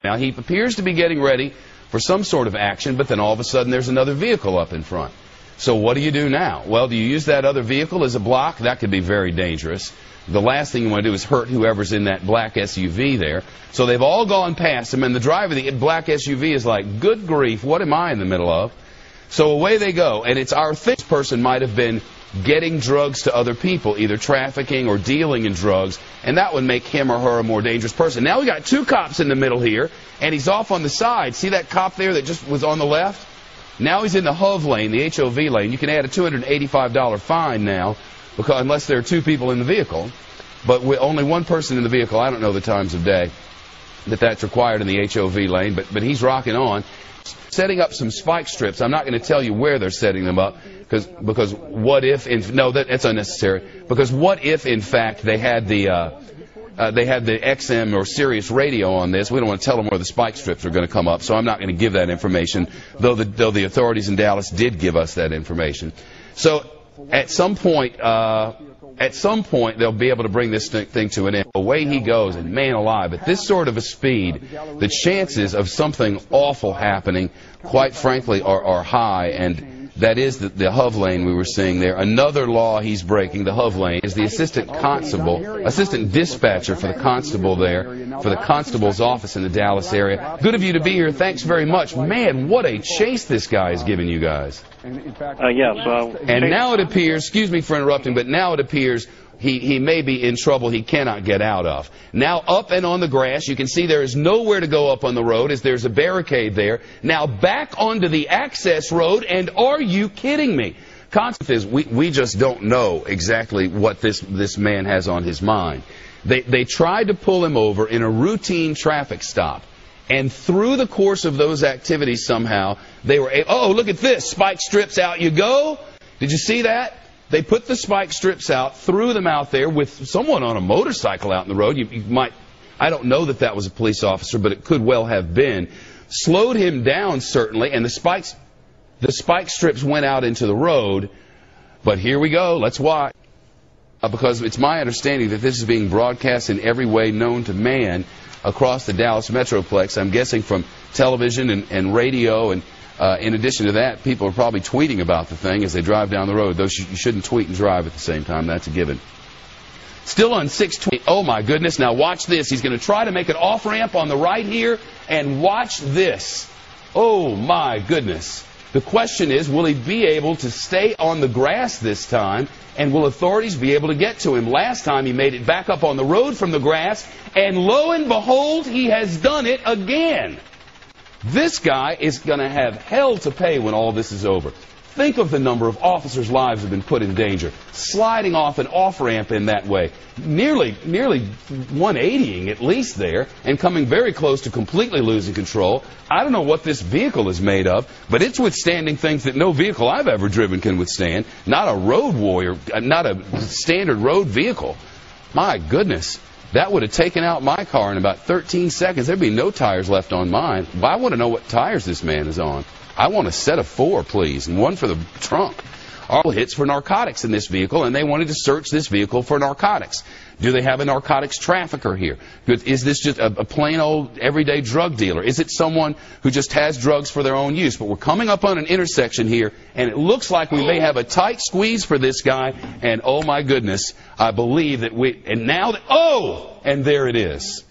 Now, he appears to be getting ready for some sort of action, but then all of a sudden there's another vehicle up in front. So what do you do now? Well, do you use that other vehicle as a block? That could be very dangerous. The last thing you want to do is hurt whoever's in that black SUV there. So they've all gone past him, and the driver of the black SUV is like, good grief, what am I in the middle of? So away they go, and it's our thing. This person might have been getting drugs to other people, either trafficking or dealing in drugs, and that would make him or her a more dangerous person. Now we got two cops in the middle here, and he's off on the side. See that cop there that just was on the left? Now he's in the HOV lane, the HOV lane. You can add a $285 fine now, because unless there are two people in the vehicle. But with only one person in the vehicle, I don't know the times of day that's required in the HOV lane, but he's rocking on. Setting up some spike strips. I'm not going to tell you where they're setting them up, because what if, no, that's unnecessary, because what if, in fact, they had the XM or Sirius radio on this. We don't want to tell them where the spike strips are going to come up, so I'm not going to give that information, though the authorities in Dallas did give us that information. So at some point they'll be able to bring this thing to an end. Away he goes, and man alive, at this sort of a speed, the chances of something awful happening, quite frankly, are high, and that is the HOV lane we were seeing there. Another law he's breaking, the HOV lane, is the assistant dispatcher for the constable there, for the constable's office in the Dallas area. Good of you to be here. Thanks very much. Man, what a chase this guy is giving you guys. And now it appears, excuse me for interrupting, but now it appears he may be in trouble he cannot get out of. Now up and on the grass, you can see there is nowhere to go up on the road as there's a barricade there. Now back onto the access road, and are you kidding me? Concept is we just don't know exactly what this man has on his mind. They tried to pull him over in a routine traffic stop. And through the course of those activities somehow, they were able, oh, look at this, spike strips out you go. Did you see that? They put the spike strips out, threw them out there with someone on a motorcycle out in the road. You might, I don't know that was a police officer, but it could well have been. Slowed him down, certainly, and the spike strips went out into the road. But here we go. Let's watch. Because it's my understanding that this is being broadcast in every way known to man across the Dallas Metroplex. I'm guessing from television and radio, and in addition to that, people are probably tweeting about the thing as they drive down the road. Though you shouldn't tweet and drive at the same time. That's a given. Still on 620. Oh, my goodness. Now watch this. He's going to try to make an off-ramp on the right here, and watch this. Oh, my goodness. The question is, will he be able to stay on the grass this time, and will authorities be able to get to him? Last time he made it back up on the road from the grass, and lo and behold, he has done it again. This guy is going to have hell to pay when all this is over. Think of the number of officers' lives have been put in danger, sliding off an off-ramp in that way, nearly 180ing at least there, and coming very close to completely losing control. I don't know what this vehicle is made of, but it's withstanding things that no vehicle I've ever driven can withstand. Not a road warrior, not a standard road vehicle. My goodness. That would have taken out my car in about 13 seconds. There'd be no tires left on mine. But I want to know what tires this man is on. I want a set of 4, please, and one for the trunk. All hits for narcotics in this vehicle, and they wanted to search this vehicle for narcotics. Do they have a narcotics trafficker here? Is this just a plain old everyday drug dealer? Is it someone who just has drugs for their own use? But we're coming up on an intersection here, and it looks like we may have a tight squeeze for this guy, and oh my goodness, I believe that and now, oh, and there it is.